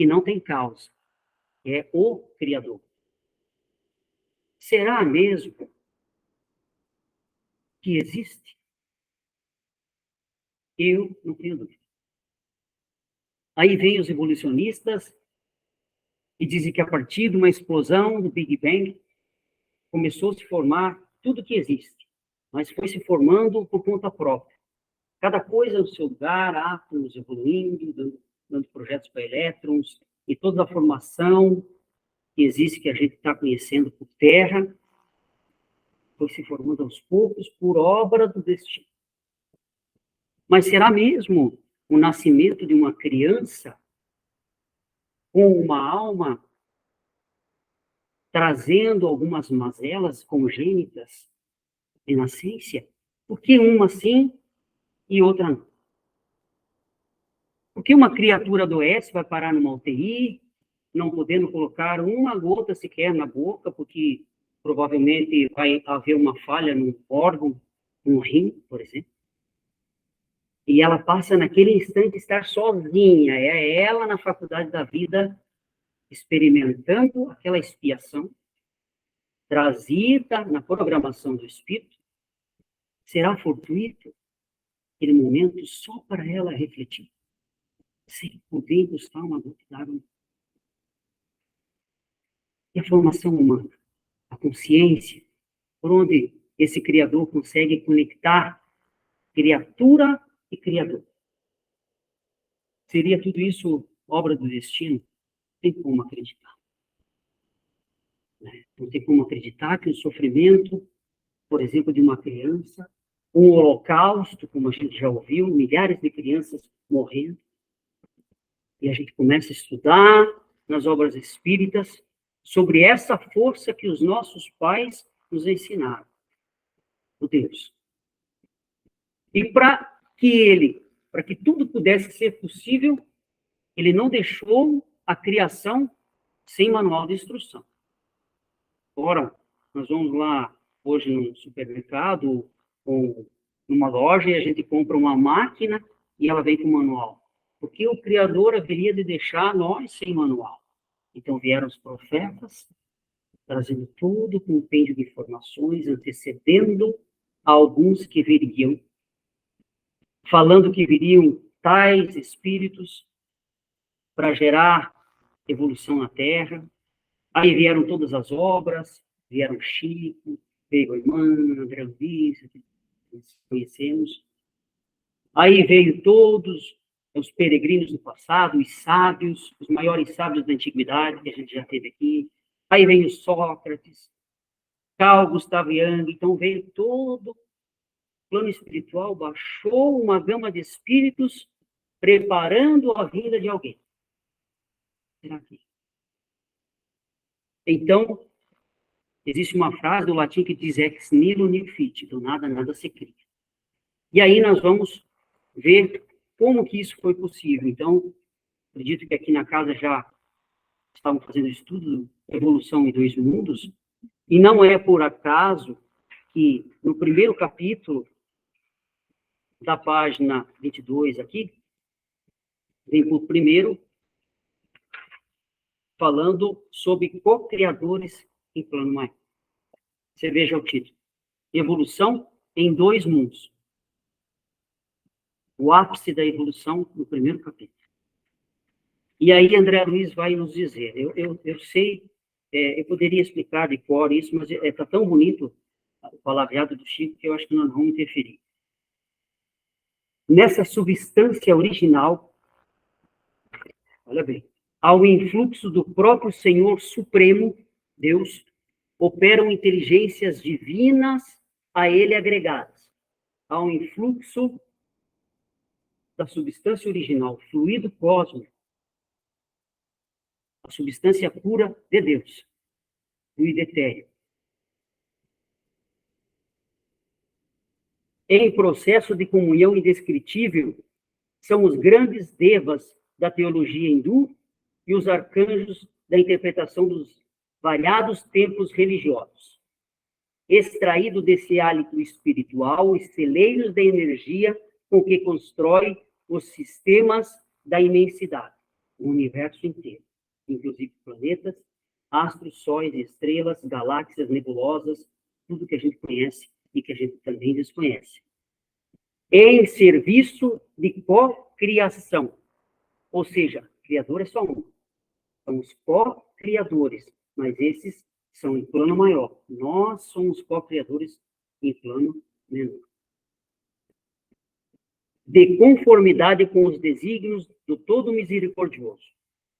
que não tem causa, é o Criador. Será mesmo que existe? Eu não tenho dúvida. Aí vem os evolucionistas e dizem que a partir de uma explosão do Big Bang começou a se formar tudo que existe, mas foi se formando por conta própria. Cada coisa no seu lugar, átomos evoluindo, dando projetos para elétrons, e toda a formação que existe, que a gente está conhecendo por terra, foi se formando aos poucos por obra do destino. Mas será mesmo o nascimento de uma criança com uma alma trazendo algumas mazelas congênitas de nascença? Por que uma sim e outra não? Por que uma criatura adoece, vai parar numa UTI, não podendo colocar uma gota sequer na boca, porque provavelmente vai haver uma falha no órgão, no rim, por exemplo? E ela passa naquele instante estar sozinha, é ela na faculdade da vida, experimentando aquela expiação, trazida na programação do espírito. Será fortuito aquele momento só para ela refletir, sem poder buscar uma gota d'água? E a formação humana, a consciência, por onde esse Criador consegue conectar criatura e Criador. Seria tudo isso obra do destino? Não tem como acreditar. Não tem como acreditar que o sofrimento, por exemplo, de uma criança, um holocausto, como a gente já ouviu, milhares de crianças morrendo, e a gente começa a estudar nas obras espíritas sobre essa força que os nossos pais nos ensinaram, o Deus. E para que tudo pudesse ser possível, ele não deixou a criação sem manual de instrução. Ora, nós vamos lá hoje no supermercado ou numa loja e a gente compra uma máquina e ela vem com manual. Porque o Criador haveria de deixar nós sem manual. Então vieram os profetas, trazendo tudo com um pêndio de informações, antecedendo alguns que viriam, falando que viriam tais espíritos para gerar evolução na Terra. Aí vieram todas as obras, vieram Chico, veio a irmã, André Luiz, que nós conhecemos. Aí veio todos os peregrinos do passado, os sábios, os maiores sábios da antiguidade, que a gente já teve aqui. Aí veio Sócrates, Carl Gustav Jung. Então veio todo o plano espiritual, baixou uma gama de espíritos, preparando a vinda de alguém. Será que? Então, existe uma frase do latim que diz ex nihilo nihil fit, do nada, nada se cria. E aí nós vamos ver como que isso foi possível. Então, acredito que aqui na casa já estavam fazendo estudo de evolução em dois mundos, e não é por acaso que no primeiro capítulo da página 22 aqui, vem por primeiro falando sobre co-criadores em plano maior. Você veja o título. Evolução em dois mundos. O ápice da evolução no primeiro capítulo. E aí André Luiz vai nos dizer, eu sei, eu poderia explicar de cor isso, mas está tão bonito o palavreado do Chico que eu acho que nós não vamos interferir. Nessa substância original, olha bem, ao influxo do próprio Senhor Supremo, Deus, operam inteligências divinas a ele agregadas. Ao influxo da substância original, fluido cósmico, a substância pura de Deus, fluido etéreo. Em processo de comunhão indescritível, são os grandes devas da teologia hindu e os arcanjos da interpretação dos variados templos religiosos. Extraído desse hálito espiritual, os celeiros da energia com que constrói os sistemas da imensidade. o universo inteiro, inclusive planetas, astros, sóis, estrelas, galáxias, nebulosas, tudo que a gente conhece e que a gente também desconhece. Em serviço de co-criação. Ou seja, criador é só um. São os co-criadores, mas esses são em plano maior. Nós somos co-criadores em plano menor. De conformidade com os desígnios do Todo Misericordioso,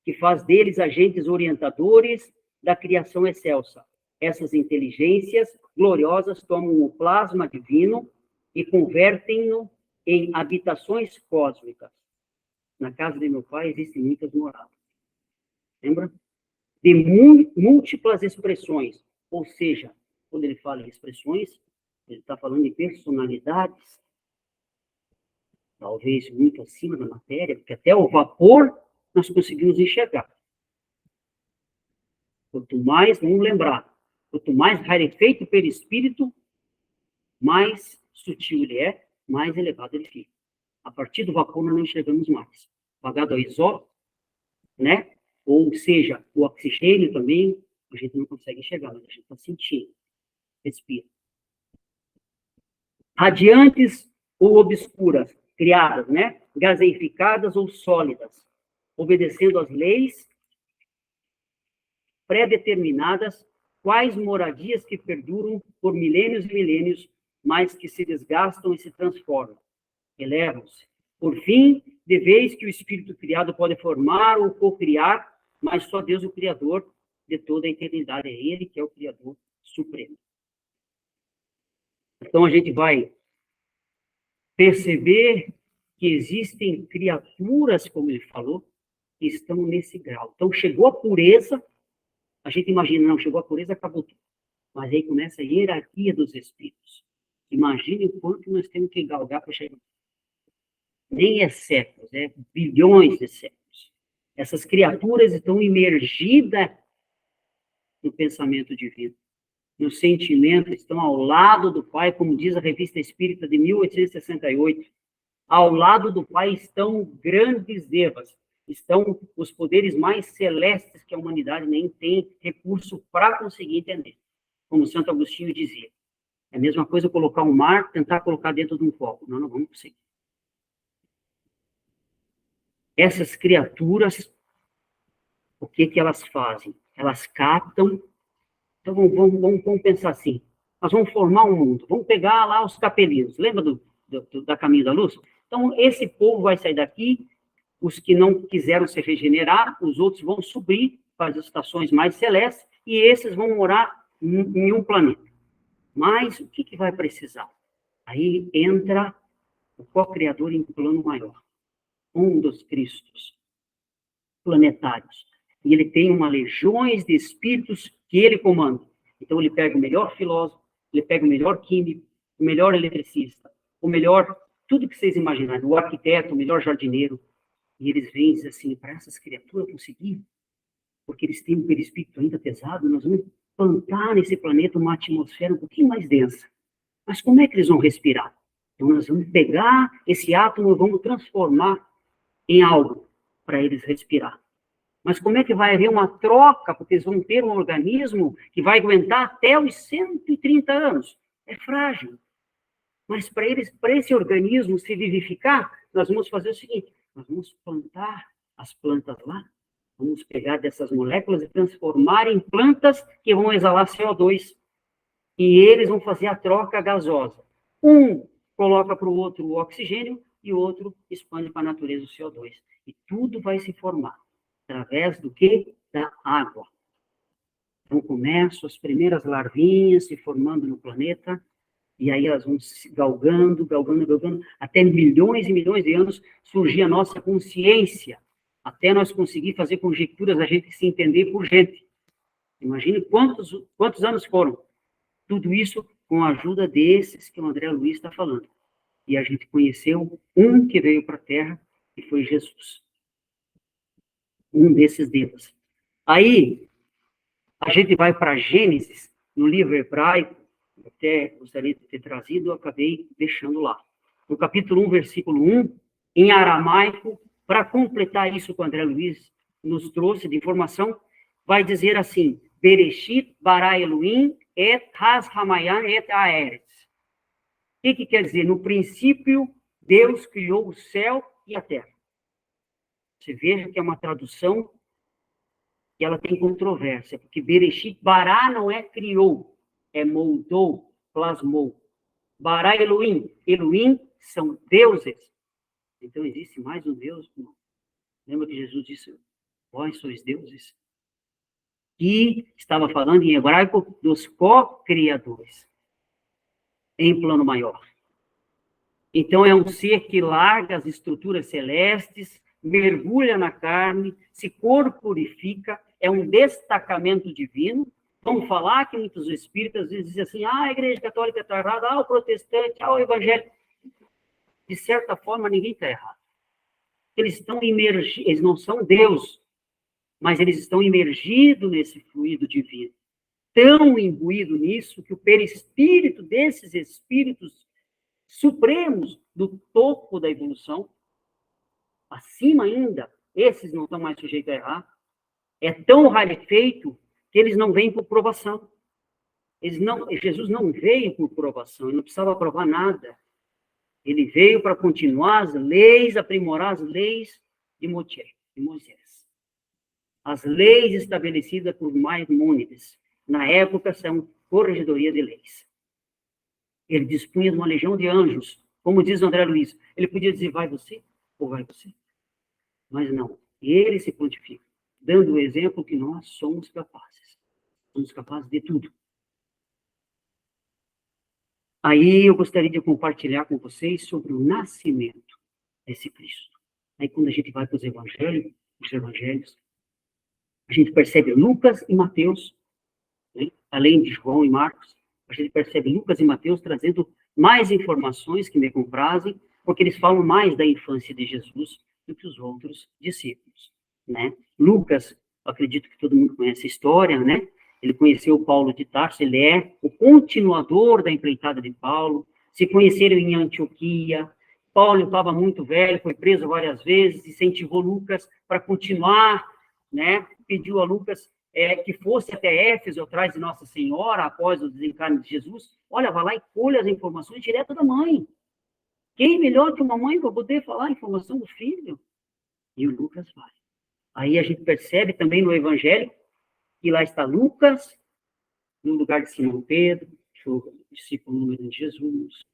que faz deles agentes orientadores da criação excelsa. Essas inteligências gloriosas tomam o plasma divino e convertem-no em habitações cósmicas. Na casa de meu pai existem muitas moradas. Lembra? De múltiplas expressões. Ou seja, quando ele fala em expressões, ele está falando de personalidades, talvez muito acima da matéria, porque até o vapor nós conseguimos enxergar. Quanto mais, vamos lembrar, quanto mais rarefeito pelo espírito, mais sutil ele é, mais elevado ele fica. A partir do vapor nós não enxergamos mais. Apagado ao isótopo, né? Ou seja, o oxigênio também, a gente não consegue enxergar, mas a gente está sentindo. Respira. Radiantes ou obscuras, criadas, né? Gaseificadas ou sólidas, obedecendo às leis pré-determinadas, quais moradias que perduram por milênios e milênios, mas que se desgastam e se transformam. Elevam-se. Por fim, de vez que o espírito criado pode formar ou co-criar, mas só Deus, o Criador de toda a eternidade, é Ele que é o Criador Supremo. Então, a gente vai perceber que existem criaturas, como ele falou, que estão nesse grau. Então, chegou a pureza, a gente imagina, não, chegou a pureza, acabou tudo. Mas aí começa a hierarquia dos espíritos. Imagine o quanto nós temos que galgar para chegar. Nem é séculos, é bilhões de séculos. Essas criaturas estão imergidas no pensamento divino, no sentimento, estão ao lado do Pai, como diz a Revista Espírita de 1868. Ao lado do Pai estão grandes devas, estão os poderes mais celestes que a humanidade nem tem recurso para conseguir entender. Como Santo Agostinho dizia. É a mesma coisa colocar um mar, tentar colocar dentro de um copo. Não vamos conseguir. Essas criaturas, o que elas fazem? Elas captam. Então, vamos pensar assim. Nós vamos formar um mundo. Vamos pegar lá os capelinos. Lembra da Caminho da Luz? Então, esse povo vai sair daqui. Os que não quiseram se regenerar, os outros vão subir para as estações mais celestes e esses vão morar em um planeta. Mas o que vai precisar? Aí entra o co-criador em plano maior. Um dos Cristos planetários. E ele tem uma legiões de espíritos que ele comanda. Então, ele pega o melhor filósofo, ele pega o melhor químico, o melhor eletricista, o melhor, tudo que vocês imaginarem, o arquiteto, o melhor jardineiro. E eles vêm e dizem assim, para essas criaturas conseguir, porque eles têm um perispírito ainda pesado, nós vamos plantar nesse planeta uma atmosfera um pouquinho mais densa. Mas como é que eles vão respirar? Então, nós vamos pegar esse átomo e vamos transformar em algo para eles respirar. Mas como é que vai haver uma troca? Porque eles vão ter um organismo que vai aguentar até os 130 anos. É frágil. Mas para esse organismo se vivificar, nós vamos fazer o seguinte, nós vamos plantar as plantas lá, vamos pegar dessas moléculas e transformar em plantas que vão exalar CO2. E eles vão fazer a troca gasosa. Um coloca para o outro o oxigênio e o outro expande para a natureza o CO2. E tudo vai se formar. Através do quê? Da água. Então, começam as primeiras larvinhas se formando no planeta, e aí elas vão se galgando, até milhões e milhões de anos surgir a nossa consciência, até nós conseguir fazer conjecturas, a gente se entender por gente. Imagine quantos anos foram. Tudo isso com a ajuda desses que o André Luiz está falando. E a gente conheceu um que veio para a Terra, que foi Jesus. Um desses devas. Aí, a gente vai para Gênesis, no livro hebraico, até gostaria de ter trazido, eu acabei deixando lá. No capítulo 1, versículo 1, em aramaico, para completar isso que o André Luiz nos trouxe de informação, vai dizer assim, Bereshit bara Elohim et has hamayan et aeretz. O que quer dizer? No princípio, Deus criou o céu e a terra. Você veja que é uma tradução que ela tem controvérsia, porque Bereshit bara não é criou, é moldou, plasmou. Bara Elohim, Elohim são deuses. Então existe mais um Deus. Lembra que Jesus disse, vós sois deuses? E estava falando em hebraico dos co-criadores, em plano maior. Então é um ser que larga as estruturas celestes, mergulha na carne, se corporifica, é um destacamento divino. Vamos falar que muitos espíritas às vezes dizem assim, a igreja católica está errada, o protestante, o evangélico. De certa forma, ninguém está errado. Eles estão imergidos, eles não são Deus, mas eles estão imergidos nesse fluido divino. Tão imbuído nisso que o perispírito desses espíritos supremos do topo da evolução, acima ainda, esses não estão mais sujeitos a errar, é tão rarefeito que eles não vêm por provação. Jesus não veio por provação, ele não precisava provar nada. Ele veio para continuar as leis, aprimorar as leis de Moisés. As leis estabelecidas por Maimônides, na época, são corregedoria de leis. Ele dispunha de uma legião de anjos, como diz o André Luiz. Ele podia dizer, vai você ou vai você. Mas não, ele se pontifica, dando o exemplo que nós somos capazes. Somos capazes de tudo. Aí eu gostaria de compartilhar com vocês sobre o nascimento desse Cristo. Aí quando a gente vai para os evangelhos, a gente percebe Lucas e Mateus, né? Além de João e Marcos, a gente percebe Lucas e Mateus trazendo mais informações que me comprazem, porque eles falam mais da infância de Jesus do que os outros discípulos, né? Lucas, acredito que todo mundo conhece a história, né? Ele conheceu Paulo de Tarso, ele é o continuador da empreitada de Paulo, se conheceram em Antioquia. Paulo estava muito velho, foi preso várias vezes, incentivou Lucas para continuar, né? Pediu a Lucas que fosse até Éfeso, atrás de Nossa Senhora, após o desencarne de Jesus. Olha, vai lá e colhe as informações direto da mãe. Quem melhor que uma mãe para poder falar a informação do filho? E o Lucas vai. Aí a gente percebe também no Evangelho que lá está Lucas, no lugar de Simão Pedro, o discípulo número de Jesus,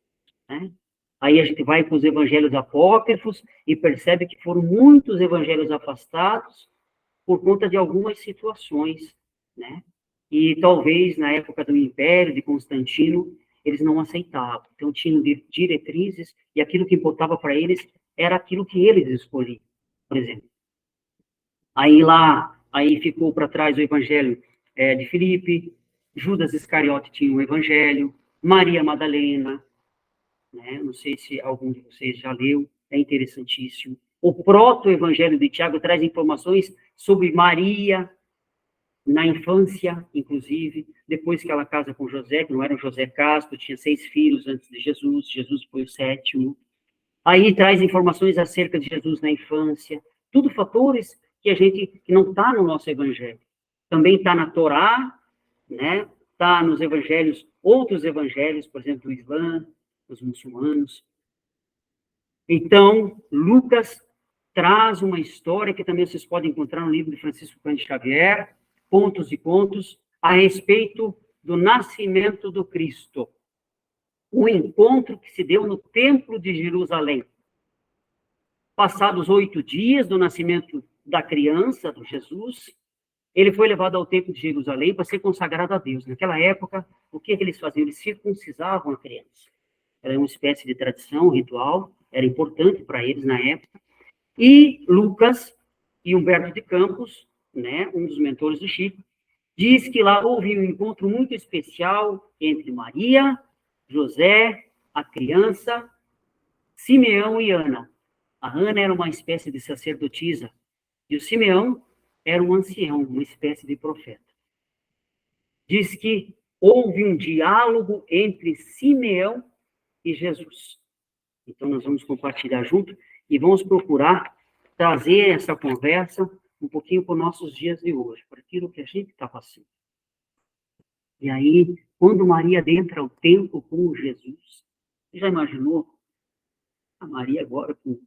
né? Aí a gente vai para os evangelhos apócrifos e percebe que foram muitos evangelhos afastados por conta de algumas situações, né? E talvez na época do Império de Constantino eles não aceitavam. Então tinham diretrizes e aquilo que importava para eles era aquilo que eles escolhiam, por exemplo. Aí ficou para trás o evangelho de Filipe, Judas Iscariote tinha um evangelho, Maria Madalena, né? Não sei se algum de vocês já leu, é interessantíssimo. O proto-evangelho de Tiago traz informações sobre Maria, na infância, inclusive, depois que ela casa com José, que não era um José casto, tinha 6 filhos antes de Jesus, Jesus foi o 7º. Aí traz informações acerca de Jesus na infância, tudo fatores que não está no nosso evangelho. Também está na Torá, né? Está nos evangelhos, outros evangelhos, por exemplo, do Islã, dos muçulmanos. Então, Lucas traz uma história que também vocês podem encontrar no livro de Francisco Cândido Xavier, Contos e Contos, a respeito do nascimento do Cristo. O encontro que se deu no Templo de Jerusalém. Passados 8 dias do nascimento da criança, do Jesus, ele foi levado ao Templo de Jerusalém para ser consagrado a Deus. Naquela época, o que eles faziam? Eles circuncisavam a criança. Era uma espécie de tradição, ritual, era importante para eles na época. E Lucas e Humberto de Campos, né, um dos mentores do Chico, diz que lá houve um encontro muito especial entre Maria, José, a criança, Simeão e Ana. A Ana era uma espécie de sacerdotisa, e o Simeão era um ancião, uma espécie de profeta. Diz que houve um diálogo entre Simeão e Jesus. Então, nós vamos compartilhar junto e vamos procurar trazer essa conversa um pouquinho para os nossos dias de hoje, para aquilo que a gente está passando. E aí, quando Maria adentra o templo com Jesus, você já imaginou a Maria agora com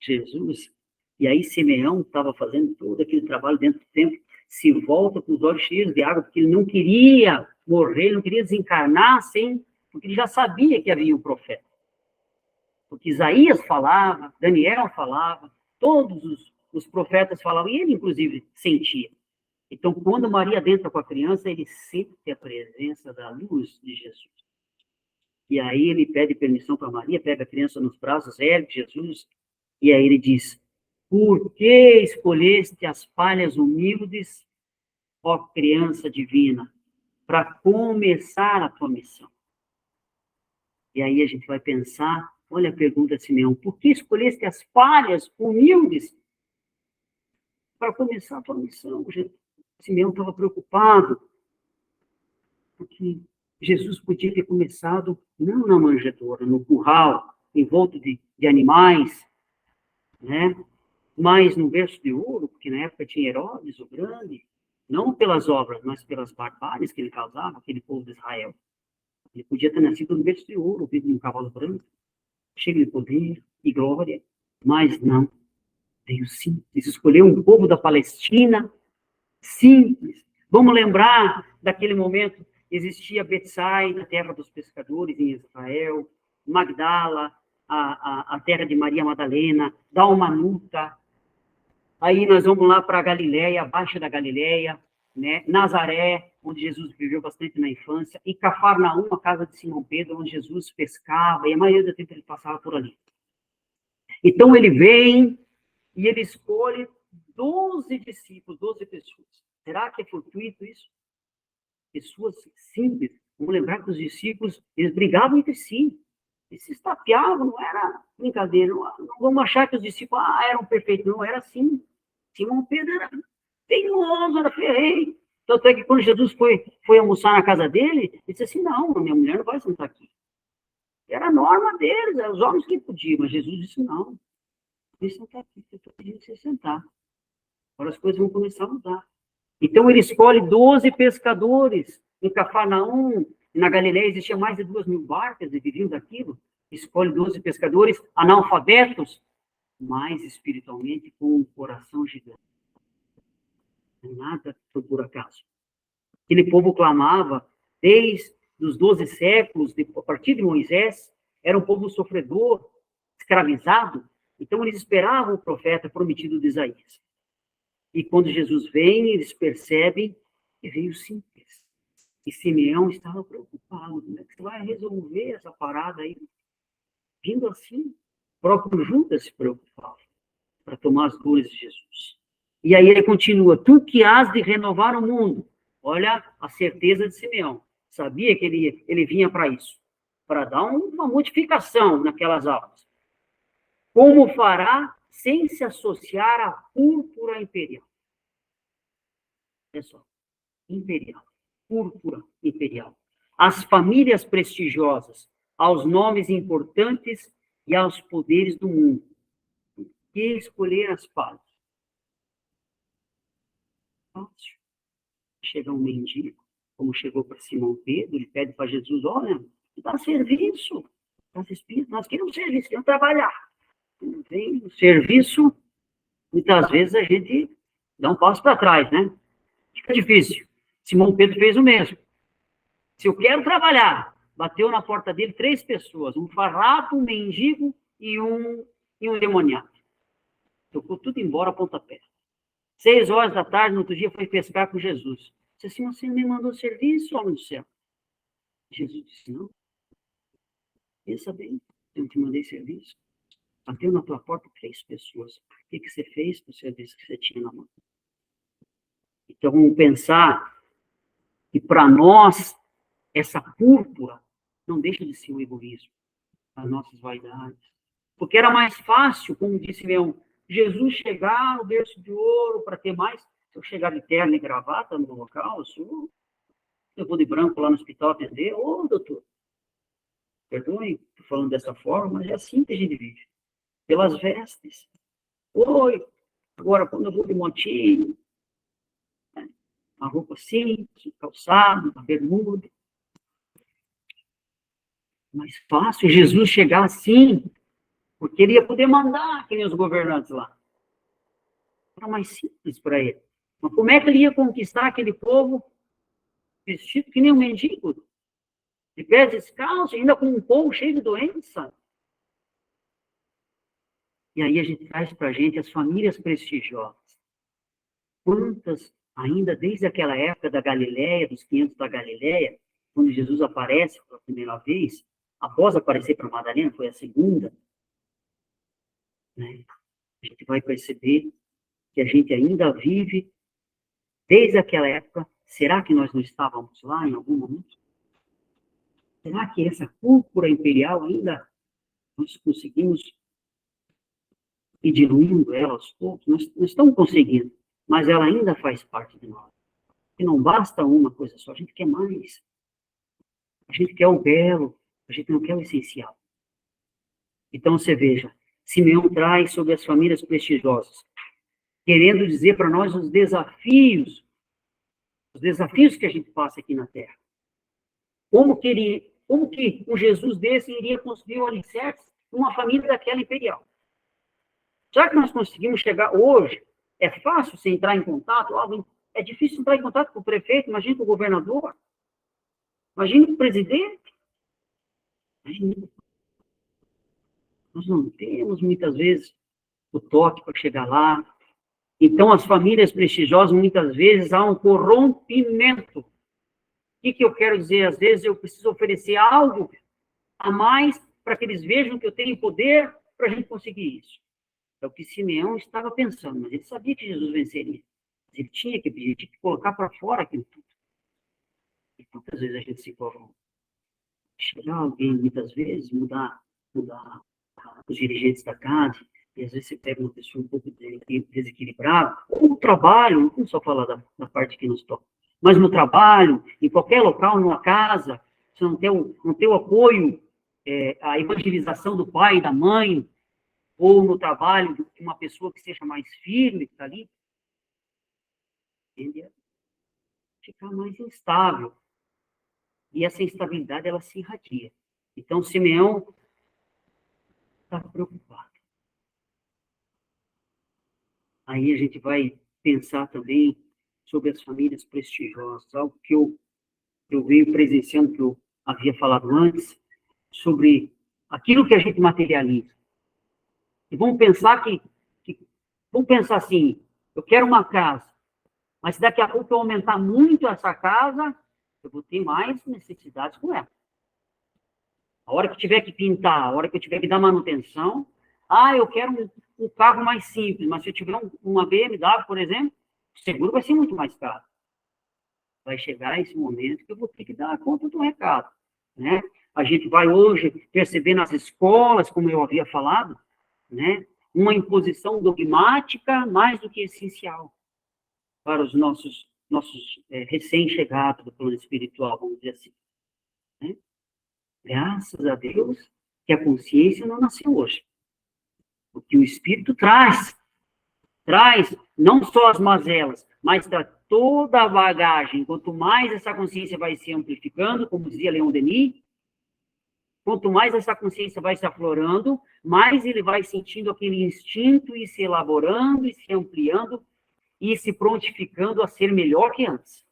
Jesus? E aí Simeão estava fazendo todo aquele trabalho dentro do templo, se volta com os olhos cheios de água, porque ele não queria morrer, não queria desencarnar sem, porque ele já sabia que havia um profeta. Porque Isaías falava, Daniel falava, todos os profetas falavam, e ele, inclusive, sentia. Então, quando Maria entra com a criança, ele sente a presença da luz de Jesus. E aí ele pede permissão para Maria, pega a criança nos braços, ergue Jesus, e aí ele diz, por que escolheste as palhas humildes, ó criança divina, para começar a tua missão? E aí a gente vai pensar, olha a pergunta de Simeão, por que escolheste as palhas humildes para começar a tua missão? Simeão estava preocupado, porque Jesus podia ter começado não na manjedoura, no curral, envolto de animais, né? Mas no berço de ouro, porque na época tinha Herodes, o grande, não pelas obras, mas pelas barbáries que ele causava, aquele povo de Israel. Ele podia ter nascido no berço de ouro, vindo num cavalo branco, cheio de poder e glória, mas não. Veio simples, escolheu um povo da Palestina, simples. Vamos lembrar daquele momento, existia Betsaida, a terra dos pescadores em Israel, Magdala, a terra de Maria Madalena, Dalmanuta. Aí nós vamos lá para a Galileia, abaixo da Galileia, né? Nazaré, onde Jesus viveu bastante na infância, e Cafarnaum, a casa de Simão Pedro, onde Jesus pescava, e a maioria do tempo ele passava por ali. Então ele vem e ele escolhe 12 discípulos, 12 pessoas. Será que é fortuito isso? Pessoas simples. Vamos lembrar que os discípulos, eles brigavam entre si. Eles se estapeavam, não era brincadeira. Não vamos achar que os discípulos eram perfeitos. Não, era assim. Simão Pedro era teimoso, era ferreiro. Tanto é que quando Jesus foi almoçar na casa dele, ele disse assim, não, minha mulher não vai sentar aqui. Era a norma deles, eram os homens que podiam, mas Jesus disse, não, deixa eu sentar aqui, eu estou pedindo você sentar. Agora as coisas vão começar a mudar. Então ele escolhe 12 pescadores. Em Cafarnaum, na Galileia, existia mais de 2.000 barcas e viviam daquilo. Escolhe 12 pescadores analfabetos, mas espiritualmente com um coração gigante. Nada foi por acaso. Aquele povo clamava, desde os 12 séculos, a partir de Moisés, era um povo sofredor, escravizado. Então eles esperavam o profeta prometido de Isaías. E quando Jesus vem, eles percebem que veio simples. E Simeão estava preocupado. Como é que você vai resolver essa parada aí? Vindo assim, o próprio Judas se preocupava para tomar as dores de Jesus. E aí ele continua, tu que has de renovar o mundo. Olha a certeza de Simeão. Sabia que ele vinha para isso, para dar uma modificação naquelas aulas. Como fará sem se associar à púrpura imperial? Olha só, imperial, púrpura imperial. Às famílias prestigiosas, aos nomes importantes e aos poderes do mundo. Que escolher as palhas? Fácil. Chega um mendigo, como chegou para Simão Pedro, ele pede para Jesus, olha, dá serviço. Nós queremos serviço, queremos trabalhar. Vem o serviço, muitas vezes a gente dá um passo para trás, né? Fica difícil. Simão Pedro fez o mesmo. Se eu quero trabalhar, bateu na porta dele 3 pessoas, um farrapo, um mendigo e um endemoniado. Tocou tudo embora a pontapé. 6 horas da tarde, no outro dia, foi pescar com Jesus. Disse assim, você me mandou serviço, homem do céu? Jesus disse, não. Pensa bem, eu te mandei serviço. Bateu na tua porta 3 pessoas. O que você fez com o serviço que você tinha na mão? Então, vamos pensar que, para nós, essa púrpura não deixa de ser o egoísmo, as nossas vaidades. Porque era mais fácil, como disse Jesus chegar no berço de ouro para ter mais. Se eu chegar de terno e gravata no local, eu vou de branco lá no hospital atender. Ô, doutor, perdoe, estou falando dessa forma, mas é assim que a gente vive. Pelas vestes. Oi, agora quando eu vou de motinho, né, uma roupa simples, calçado, uma bermuda, mais fácil Jesus chegar assim, porque ele ia poder mandar, que nem os governantes lá. Era mais simples para ele. Mas como é que ele ia conquistar aquele povo vestido que nem um mendigo, de pés descalços, ainda com um povo cheio de doença? E aí a gente traz para a gente as famílias prestigiosas. Quantas, ainda desde aquela época da Galileia, dos 500 da Galileia, quando Jesus aparece pela primeira vez, após aparecer para Madalena, foi a segunda, né? A gente vai perceber que a gente ainda vive desde aquela época. Será que nós não estávamos lá em algum momento? Será que essa púrpura imperial ainda nós conseguimos ir diluindo ela aos poucos? Nós não estamos conseguindo, mas ela ainda faz parte de nós. E não basta uma coisa só, a gente quer mais. A gente quer o belo, a gente não quer o essencial. Então, você veja, Simeão traz sobre as famílias prestigiosas, querendo dizer para nós os desafios que a gente passa aqui na Terra. Como que um Jesus desse iria conseguir o alicerce de uma família daquela imperial? Será que nós conseguimos chegar hoje? É fácil você entrar em contato? É difícil entrar em contato com o prefeito, imagina com o governador, imagina com o presidente. Nós não temos, muitas vezes, o toque para chegar lá. Então, as famílias prestigiosas, muitas vezes, há um corrompimento. O que eu quero dizer? Às vezes, eu preciso oferecer algo a mais para que eles vejam que eu tenho poder para a gente conseguir isso. É o que Simeão estava pensando, mas ele sabia que Jesus venceria. Ele tinha que pedir, tinha que colocar para fora aquilo tudo. E quantas vezes a gente se corrompe? Chegar alguém, muitas vezes, mudar os dirigentes da casa, e às vezes você pega uma pessoa um pouco desequilibrada, ou no trabalho, não vamos só falar da parte que nos toca, mas no trabalho, em qualquer local, numa casa, você não tem o apoio, a evangelização do pai e da mãe, ou no trabalho de uma pessoa que seja mais firme, que está ali, tende a ficar mais instável. E essa instabilidade, ela se irradia. Então, Simeão está preocupado. Aí a gente vai pensar também sobre as famílias prestigiosas, algo que eu venho presenciando, que eu havia falado antes, sobre aquilo que a gente materializa. E vamos pensar vamos pensar assim, eu quero uma casa, mas se daqui a pouco eu aumentar muito essa casa, eu vou ter mais necessidades com ela. A hora que eu tiver que pintar, a hora que eu tiver que dar manutenção, eu quero um carro mais simples, mas se eu tiver uma BMW, por exemplo, o seguro vai ser muito mais caro. Vai chegar esse momento que eu vou ter que dar conta do recado, né? A gente vai hoje perceber nas escolas, como eu havia falado, né, uma imposição dogmática mais do que essencial para os nossos recém-chegados do plano espiritual, vamos dizer assim, né? Graças a Deus que a consciência não nasceu hoje. O que o Espírito traz não só as mazelas, mas toda a bagagem. Quanto mais essa consciência vai se amplificando, como dizia Leon Denis, quanto mais essa consciência vai se aflorando, mais ele vai sentindo aquele instinto e se elaborando e se ampliando e se prontificando a ser melhor que antes.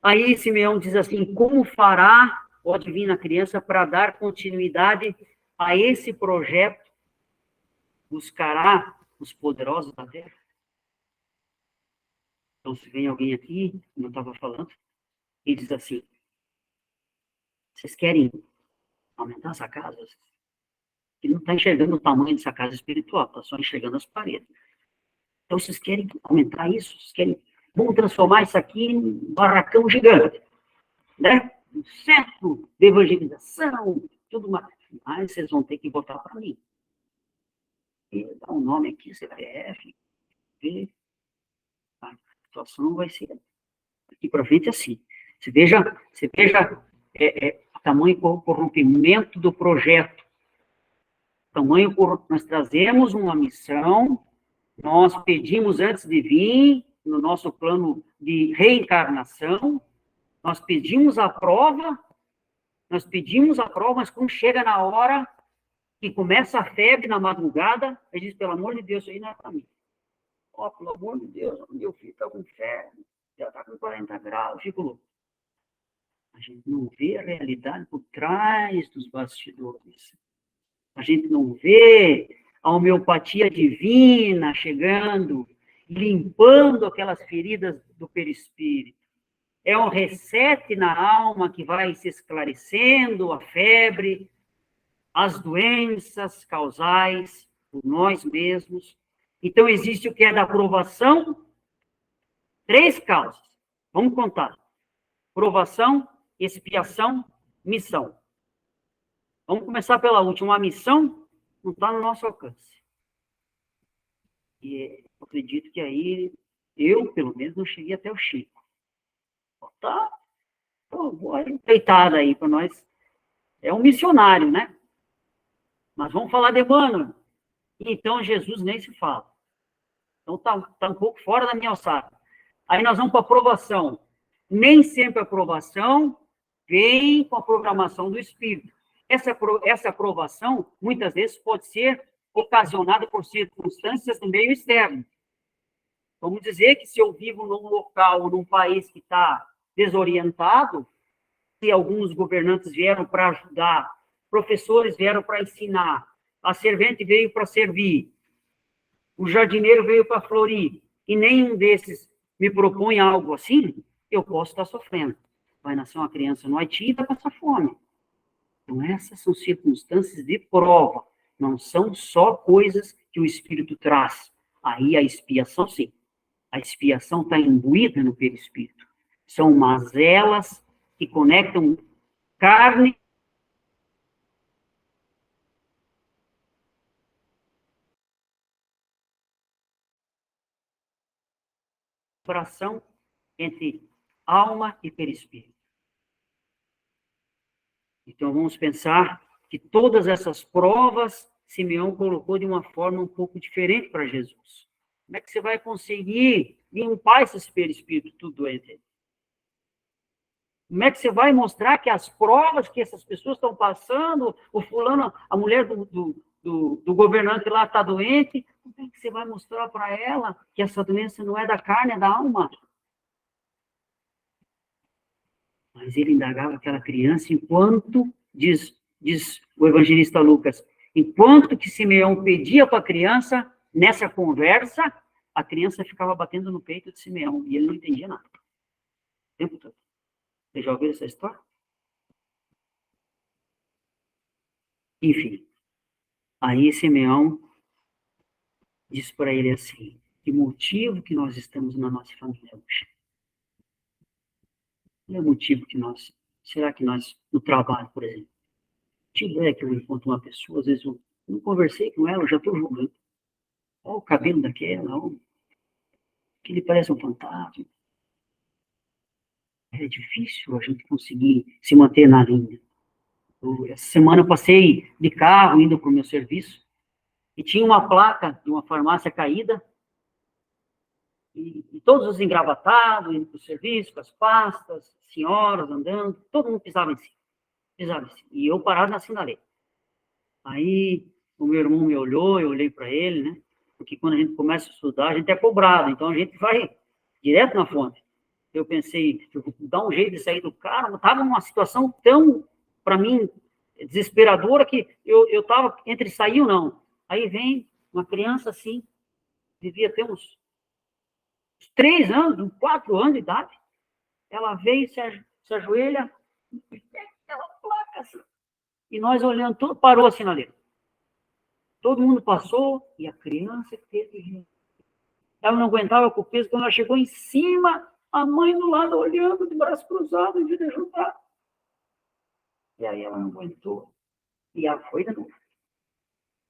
Aí Simeão diz assim, como fará, ó divina criança, para dar continuidade a esse projeto? Buscará os poderosos da terra? Então, se vem alguém aqui, como eu estava falando, e diz assim, vocês querem aumentar essa casa? E não está enxergando o tamanho dessa casa espiritual, está só enxergando as paredes. Então, vocês querem aumentar isso? Vamos transformar isso aqui em um barracão gigante, né? Um centro de evangelização, tudo mais. Mas vocês vão ter que votar para mim. E dá um nome aqui, CPF, V. A situação vai ser daqui para frente assim. Você veja o tamanho do corrompimento do projeto Tamanho por nós trazemos uma missão, nós pedimos antes de vir, no nosso plano de reencarnação, nós pedimos a prova, mas quando chega na hora que começa a febre na madrugada, a gente diz, pelo amor de Deus, isso aí não é para mim. Ó, pelo amor de Deus, meu filho está com febre, já está com 40 graus, fico louco. A gente não vê a realidade por trás dos bastidores. A gente não vê a homeopatia divina chegando, limpando aquelas feridas do perispírito. É um reset na alma que vai se esclarecendo, a febre, as doenças causais por nós mesmos. Então, existe o que é da provação, 3 causas. Vamos contar. Provação, expiação, missão. Vamos começar pela última. A missão não está no nosso alcance. E eu acredito que aí, eu, pelo menos, não cheguei até o Chico. Tá deitada aí para nós. É um missionário, né? Mas vamos falar de Emmanuel. Então, Jesus nem se fala. Então, tá um pouco fora da minha alçada. Aí nós vamos para a aprovação. Nem sempre a aprovação vem com a programação do espírito. Essa aprovação, muitas vezes, pode ser ocasionada por circunstâncias do meio externo. Vamos dizer que se eu vivo num local, num país que está desorientado, se alguns governantes vieram para ajudar, professores vieram para ensinar, a servente veio para servir, o jardineiro veio para florir, e nenhum desses me propõe algo assim, eu posso estar sofrendo. Vai nascer uma criança no Haiti e vai passar fome. Então, essas são circunstâncias de prova, não são só coisas que o Espírito traz. Aí a expiação, sim. A expiação está imbuída no perispírito. São mazelas que conectam carne e coração, entre alma e perispírito. Então, vamos pensar que todas essas provas, Simeão colocou de uma forma um pouco diferente para Jesus. Como é que você vai conseguir limpar esse perispírito tudo doente? Como é que você vai mostrar que as provas que essas pessoas estão passando, o fulano, a mulher do governante lá está doente, como é que você vai mostrar para ela que essa doença não é da carne, é da alma? Mas ele indagava aquela criança enquanto, diz o evangelista Lucas, enquanto que Simeão pedia para a criança, nessa conversa, a criança ficava batendo no peito de Simeão, e ele não entendia nada. O tempo todo. Você já ouviu essa história? Enfim, aí Simeão diz para ele assim, que motivo que nós estamos na nossa família hoje? Qual é o motivo que nós, será que nós, no trabalho, por exemplo, tiver que eu encontro uma pessoa, às vezes eu não conversei com ela, eu já estou julgando. Olha o cabelo daquela, olha, que ele parece um fantasma. É difícil a gente conseguir se manter na linha. Essa semana eu passei de carro, indo para o meu serviço, e tinha uma placa de uma farmácia caída, e todos os engravatados, indo para o serviço, com as pastas, senhoras andando, todo mundo pisava em cima. E eu parado na sinaleira. Aí o meu irmão me olhou, eu olhei para ele, né? Porque quando a gente começa a estudar, a gente é cobrado, então a gente vai direto na fonte. Eu pensei, eu vou dar um jeito de sair do carro, estava numa situação tão, para mim, desesperadora, que eu estava entre sair ou não. Aí vem uma criança assim, devia ter uns 3 anos, uns 4 anos de idade, ela veio, se ajoelha, aquela placa assim, e nós olhando, tudo parou a sinaleira. Todo mundo passou, e a criança teve. Ela não aguentava com o peso, quando ela chegou em cima, a mãe do lado olhando, de braço cruzado, em vez de ajudar. E aí ela não aguentou. E ela foi de novo.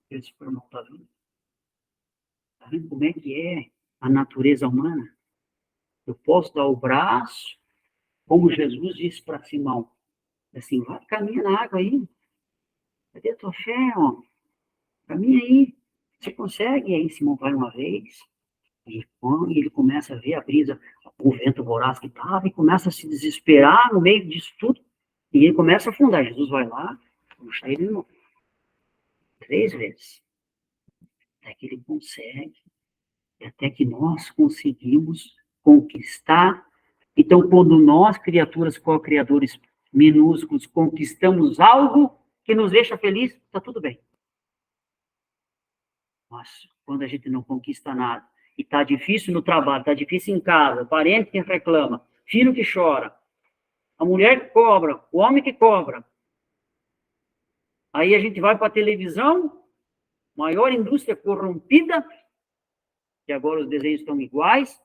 Eu disse para o irmão, tá vendo? Tá vendo como é que é a natureza humana? Eu posso dar o braço, como Jesus disse para Simão. Assim, vai, caminha na água aí. Cadê a tua fé, ó? caminha aí, você consegue. E aí Simão vai uma vez, e ele começa a ver a brisa, o vento voraz que estava, e começa a se desesperar no meio disso tudo, e ele começa a afundar. Jesus vai lá, puxa ele de novo, 3 vezes, até que ele consegue, e até que nós conseguimos conquistar. Então, quando nós, criaturas co-criadores minúsculos, conquistamos algo que nos deixa feliz, está tudo bem. Mas quando a gente não conquista nada, e está difícil no trabalho, está difícil em casa, parente que reclama, filho que chora, a mulher que cobra, o homem que cobra, aí a gente vai para a televisão, maior indústria corrompida, que agora os desenhos estão iguais,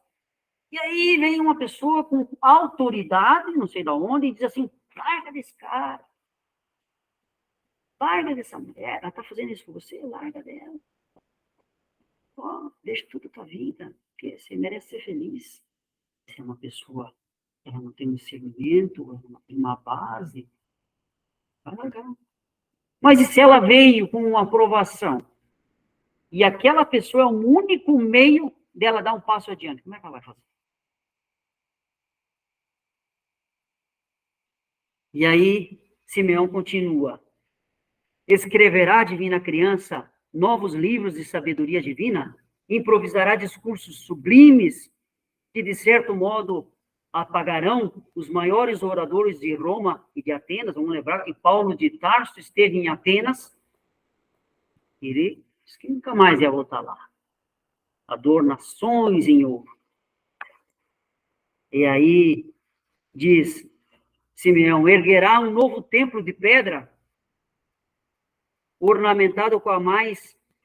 e aí vem uma pessoa com autoridade, não sei de onde, e diz assim, larga desse cara, larga dessa mulher, ela está fazendo isso com você, larga dela. Oh, deixa tudo a tua vida, porque você merece ser feliz. Se é uma pessoa, ela não tem um segmento, ela não tem uma base, vai largar. Mas e se ela veio com uma aprovação? E aquela pessoa é o único meio dela dar um passo adiante. Como é que ela vai fazer? E aí, Simeão continua. Escreverá a divina criança novos livros de sabedoria divina? Improvisará discursos sublimes que, de certo modo, apagarão os maiores oradores de Roma e de Atenas? Vamos lembrar que Paulo de Tarso esteve em Atenas. Ele disse que nunca mais ia voltar lá. Adornações em ouro. E aí diz Simeão, erguerá um novo templo de pedra, ornamentado com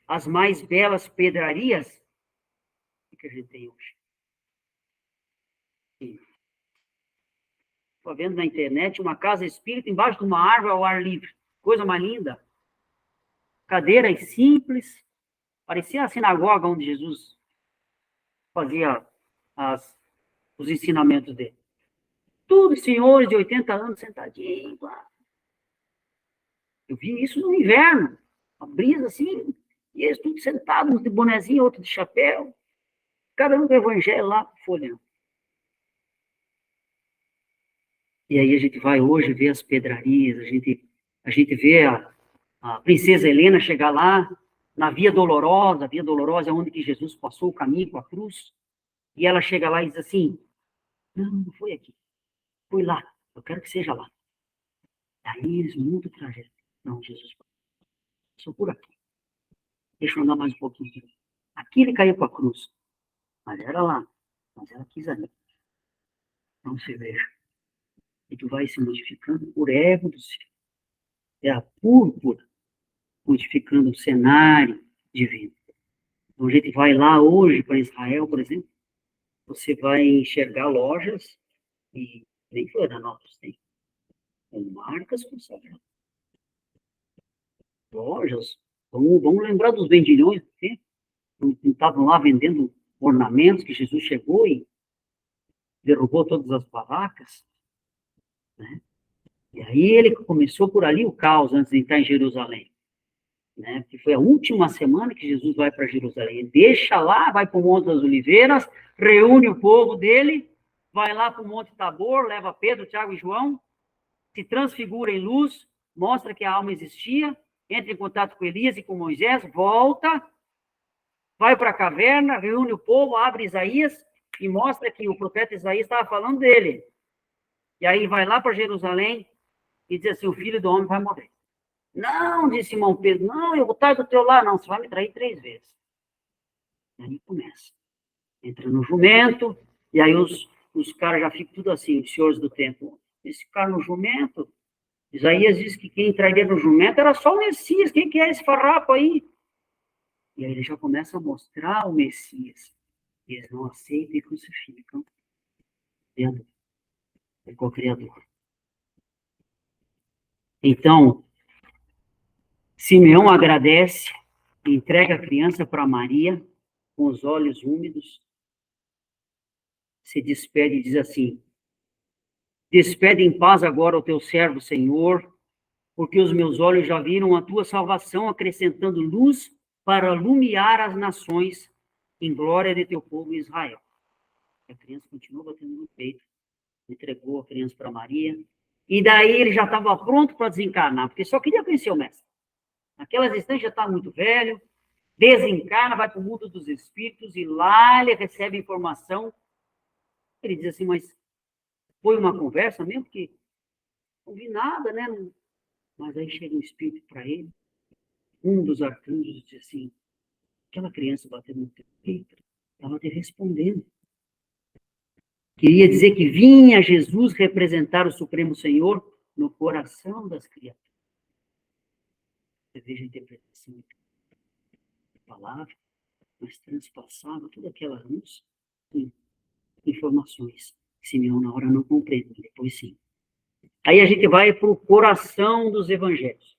as mais belas pedrarias que a gente tem hoje. Estou vendo na internet uma casa espírita embaixo de uma árvore ao ar livre. Coisa mais linda. Cadeiras simples. Parecia a sinagoga onde Jesus fazia os ensinamentos dele. Todos senhores de 80 anos sentadinhos lá. Eu vi isso no inverno. Uma brisa assim, e eles todos sentados, uns de bonezinho, outro de chapéu. Cada um do evangelho lá, folhando. E aí a gente vai hoje ver as pedrarias, a gente vê a princesa Helena chegar lá, na Via Dolorosa é onde que Jesus passou o caminho com a cruz, e ela chega lá e diz assim, não foi aqui, foi lá, eu quero que seja lá. Aí eles mudam o trajeto. Não, Jesus, passou por aqui. Deixa eu andar mais um pouquinho. Aqui ele caiu com a cruz, mas era lá, mas ela quis ali. Não se veja. E tu vai se modificando por ego do céu. É a púrpura modificando o cenário divino. Então, a gente vai lá hoje para Israel, por exemplo, você vai enxergar lojas, e nem Florianópolis tem, com marcas consagradas. Lojas, vamos lembrar dos vendilhões, porque não estavam lá vendendo ornamentos, que Jesus chegou e derrubou todas as barracas, né? E aí ele começou por ali o caos antes de entrar em Jerusalém, né? Que foi a última semana que Jesus vai para Jerusalém. Ele deixa lá, vai para o Monte das Oliveiras, reúne o povo dele, vai lá para o Monte Tabor, leva Pedro, Tiago e João, se transfigura em luz, mostra que a alma existia, entra em contato com Elias e com Moisés, volta, vai para a caverna, reúne o povo, abre Isaías e mostra que o profeta Isaías estava falando dele. E aí vai lá para Jerusalém e diz assim, o filho do homem vai morrer. Não, disse Simão Pedro, não, eu vou estar do teu lado, não, você vai me trair 3 vezes. E aí começa. Entra no jumento, e aí os caras já ficam tudo assim, os senhores do templo. Esse cara no jumento, Isaías diz que quem trairia no jumento era só o Messias, quem que é esse farrapo aí? E aí ele já começa a mostrar o Messias. Eles não aceitam e crucificam. Vendo? É o Criador. Então, Simeão agradece, entrega a criança para Maria, com os olhos úmidos, se despede e diz assim, despede em paz agora o teu servo, Senhor, porque os meus olhos já viram a tua salvação, acrescentando luz para iluminar as nações em glória de teu povo Israel. A criança continuou batendo no peito, entregou a criança para Maria, e daí ele já estava pronto para desencarnar, porque só queria conhecer o mestre. Naquelas instantes já está muito velho, desencarna, vai para o mundo dos espíritos, e lá ele recebe informação. Ele diz assim, mas foi uma conversa mesmo, porque não vi nada, né? Mas aí chega um espírito para ele, um dos arcanjos diz assim, aquela criança batendo no teu peito, estava te respondendo. Queria dizer que vinha Jesus representar o Supremo Senhor no coração das criaturas. Você veja a interpretação da palavra, mas transpassava toda aquela luz em informações que Simeão na hora não compreende, depois sim. Aí a gente vai para o coração dos evangelhos.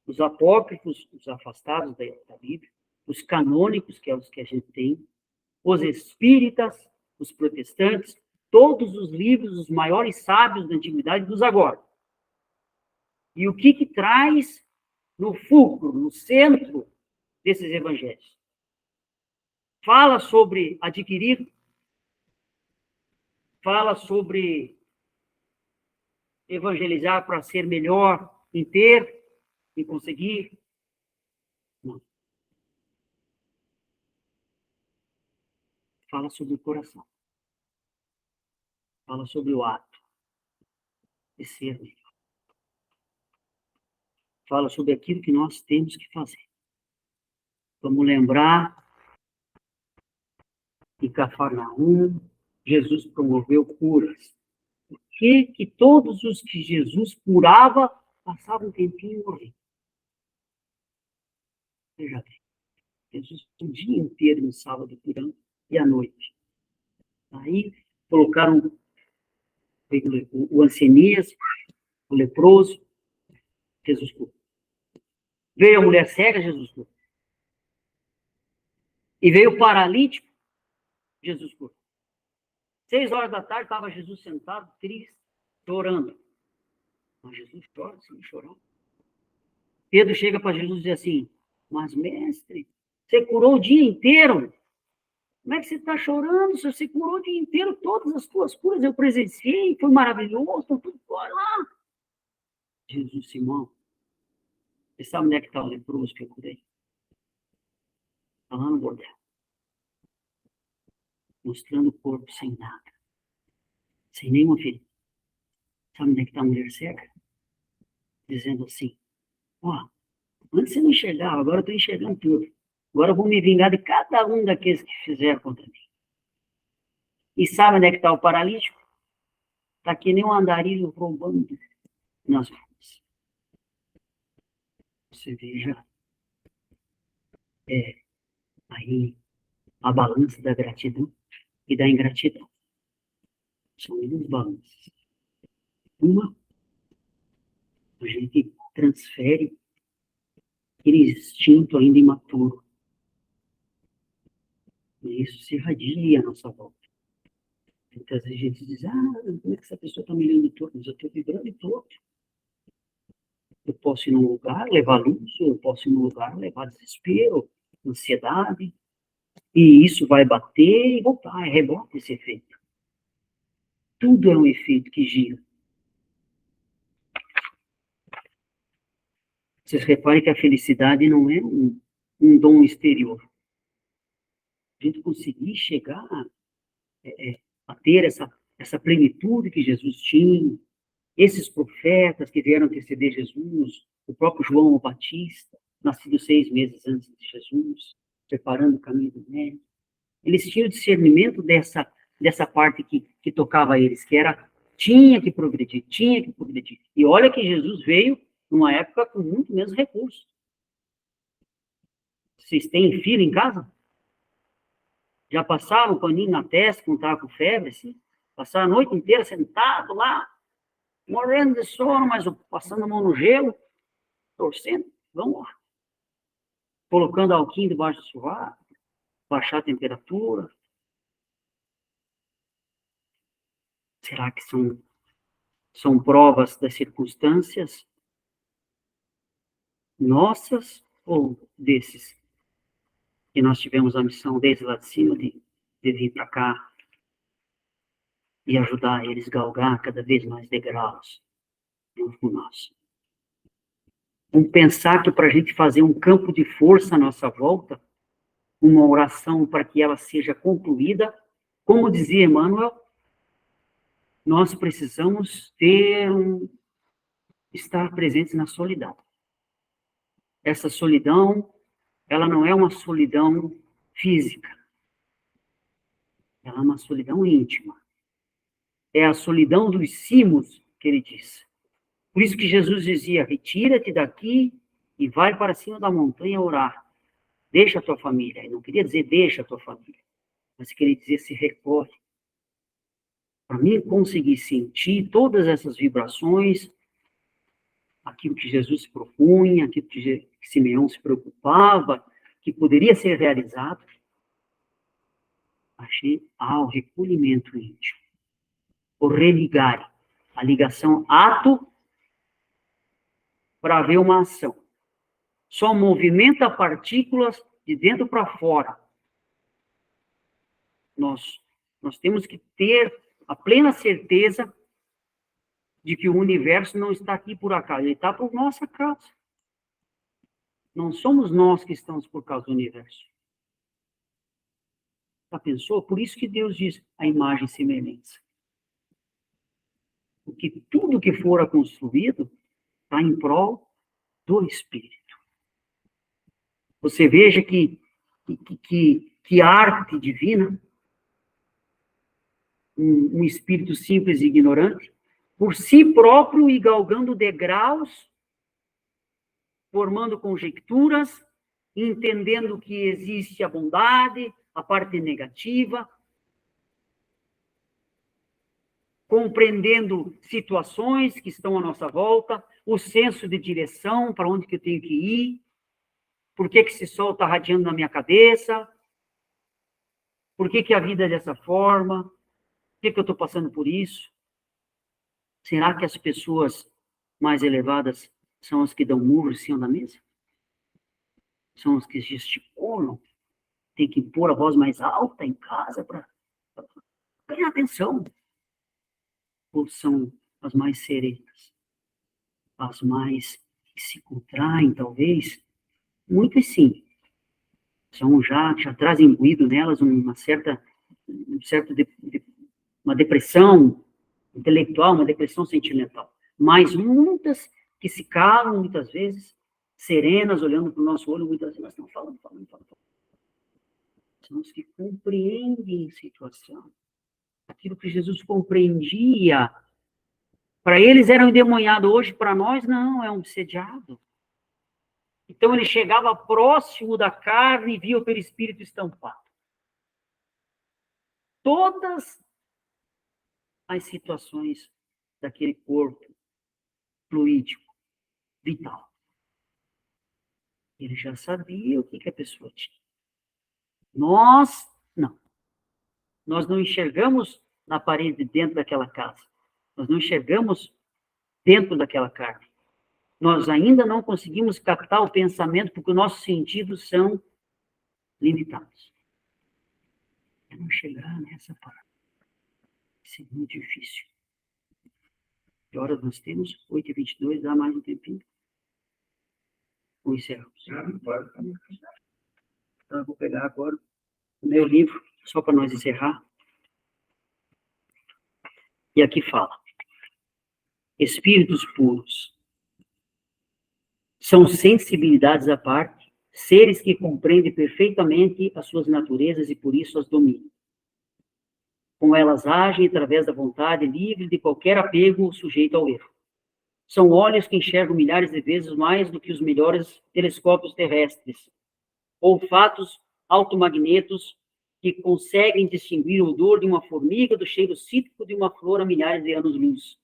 Os apócrifos, os afastados da Bíblia, os canônicos, que é os que a gente tem, os espíritas, os protestantes, todos os livros, os maiores sábios da antiguidade dos agora. E o que traz no fulcro, no centro desses evangelhos? Fala sobre adquirir, fala sobre evangelizar para ser melhor, em ter, em conseguir. Não. Fala sobre o coração. Fala sobre o ato de ser melhor. Fala sobre aquilo que nós temos que fazer. Vamos lembrar que em Cafarnaum, Jesus promoveu curas. Por que todos os que Jesus curava passavam um tempinho morrendo? Veja bem, Jesus o dia inteiro no sábado curando e à noite. Aí colocaram o ancenias, o leproso, Jesus curou. Veio a mulher cega, Jesus curou. E veio o paralítico, Jesus curou. 6 horas da tarde estava Jesus sentado, triste, chorando. Mas Jesus chora, sem chorar. Pedro chega para Jesus e diz assim, mas mestre, você curou o dia inteiro? Como é que você está chorando? Você curou o dia inteiro, todas as tuas curas eu presenciei, foi maravilhoso, estão tudo fora lá. Jesus, Simão, você sabe onde é que está o leproso que eu curei? Está lá no bordel. Mostrando o corpo sem nada. Sem nenhuma ferida. Sabe onde é que está a mulher cega? Dizendo assim, ó, antes você não enxergava, agora eu estou enxergando tudo. Agora eu vou me vingar de cada um daqueles que fizeram contra mim. E sabe onde é que está o paralítico? Está que nem um andarilho roubando nas ruas. Você veja aí a balança da gratidão e da ingratidão. São duas balanças. Uma, a gente transfere aquele instinto ainda imaturo. E isso se irradia à nossa volta. Muitas vezes a gente diz, como é que essa pessoa está me olhando todo? Mas eu estou vibrando todo. Eu posso ir num lugar, levar luz, eu posso ir num lugar, levar desespero, ansiedade, e isso vai bater e voltar, rebota esse efeito. Tudo é um efeito que gira. Vocês reparem que a felicidade não é um dom exterior. A gente conseguir chegar a ter essa plenitude que Jesus tinha, esses profetas que vieram anteceder Jesus, o próprio João o Batista, nascido 6 meses antes de Jesus, preparando o caminho do médico. Eles tinham discernimento dessa parte que tocava a eles, que era, tinha que progredir. E olha que Jesus veio numa época com muito menos recursos. Vocês têm filho em casa? Já passaram o paninho na testa quando estava com febre, assim? Passaram a noite inteira sentado lá, morrendo de sono, mas passando a mão no gelo, torcendo, vamos lá. Colocando alquinho debaixo do sovaco, baixar a temperatura. Será que São provas das circunstâncias nossas ou desses que nós tivemos a missão desde lá de cima de vir para cá e ajudar eles a galgar cada vez mais degraus junto com nós. Vamos pensar que para a gente fazer um campo de força à nossa volta, uma oração para que ela seja concluída, como dizia Emmanuel, nós precisamos estar presentes na solidão. Essa solidão, ela não é uma solidão física, ela é uma solidão íntima. É a solidão dos cimos, que ele diz. Por isso que Jesus dizia, retira-te daqui e vai para cima da montanha orar. Deixa a tua família. Ele não queria dizer deixa a tua família, mas queria dizer se recolhe. Para mim conseguir sentir todas essas vibrações, aquilo que Jesus se propunha, aquilo que Simeão se preocupava, que poderia ser realizado, achei ao recolhimento íntimo. O religar, a ligação ato para haver uma ação. Só movimenta partículas de dentro para fora. Nós temos que ter a plena certeza de que o universo não está aqui por acaso, ele está por nossa causa. Não somos nós que estamos por causa do universo. Já pensou? Por isso que Deus diz a imagem e semelhança. Porque tudo que for construído está em prol do Espírito. Você veja que arte divina, um espírito simples e ignorante, por si próprio e galgando degraus, formando conjecturas, entendendo que existe a bondade, a parte negativa, compreendendo situações que estão à nossa volta, o senso de direção, para onde que eu tenho que ir, por que esse sol está radiando na minha cabeça, por que a vida é dessa forma, por que eu estou passando por isso. Será que as pessoas mais elevadas são as que dão murro em cima da mesa? São as que gesticulam? Tem que pôr a voz mais alta em casa para ganhar atenção? Ou são as mais serenas? As mais que se contraem, talvez? Muitas sim. São já trazem imbuído nelas uma depressão intelectual, uma depressão sentimental. Mas muitas que se calam, muitas vezes, serenas, olhando para o nosso olho, muitas vezes, elas estão falando. São os que compreendem a situação. Aquilo que Jesus compreendia. Para eles era um endemoniado, hoje para nós não, é um obsediado. Então ele chegava próximo da carne e via o perispírito estampado. Todas as situações daquele corpo fluídico, vital. Ele já sabia o que a pessoa tinha. Nós, não. Nós não enxergamos na parede dentro daquela casa. Nós não enxergamos dentro daquela carne. Nós ainda não conseguimos captar o pensamento porque os nossos sentidos são limitados. É não chegar nessa parte. Isso é muito difícil. Que horas nós temos? 8h22, dá mais um tempinho? Ou encerramos? Então, eu vou pegar agora o meu livro, só para nós encerrar. E aqui fala. Espíritos puros. São sensibilidades à parte, seres que compreendem perfeitamente as suas naturezas e por isso as dominam. Com elas agem através da vontade livre de qualquer apego sujeito ao erro. São olhos que enxergam milhares de vezes mais do que os melhores telescópios terrestres. Olfatos automagnetos que conseguem distinguir o odor de uma formiga do cheiro cítrico de uma flor a milhares de anos-luz.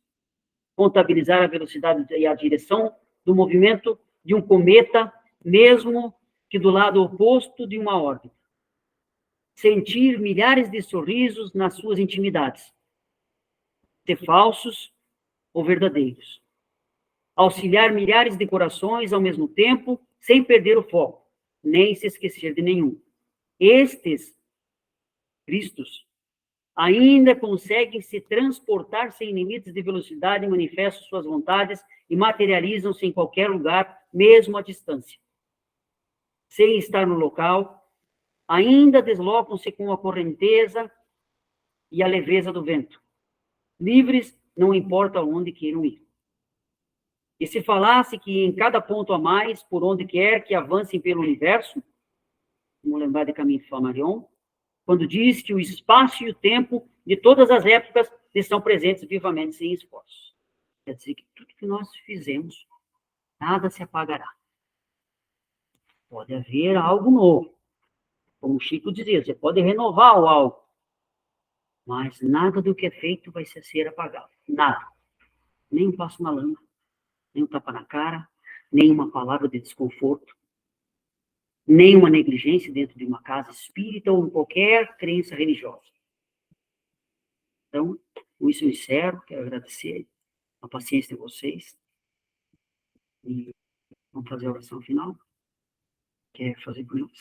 Contabilizar a velocidade e a direção do movimento de um cometa, mesmo que do lado oposto de uma órbita. Sentir milhares de sorrisos nas suas intimidades. Ser falsos ou verdadeiros. Auxiliar milhares de corações ao mesmo tempo, sem perder o foco, nem se esquecer de nenhum. Estes Cristos ainda conseguem se transportar sem limites de velocidade, manifestam suas vontades e materializam-se em qualquer lugar, mesmo à distância. Sem estar no local, ainda deslocam-se com a correnteza e a leveza do vento. Livres, não importa onde queiram ir. E se falasse que em cada ponto a mais, por onde quer que avancem pelo universo, vamos lembrar de Camille Flammarion, quando diz que o espaço e o tempo de todas as épocas estão presentes vivamente sem esforço. Quer dizer que tudo que nós fizemos, nada se apagará. Pode haver algo novo. Como o Chico dizia, você pode renovar o algo, mas nada do que é feito vai ser apagado. Nada. Nem um passo na lama, nem um tapa na cara, nem uma palavra de desconforto, nem uma negligência dentro de uma casa espírita ou em qualquer crença religiosa. Então, com isso eu encerro, quero agradecer a paciência de vocês. E vamos fazer a oração final. Quer fazer por nós?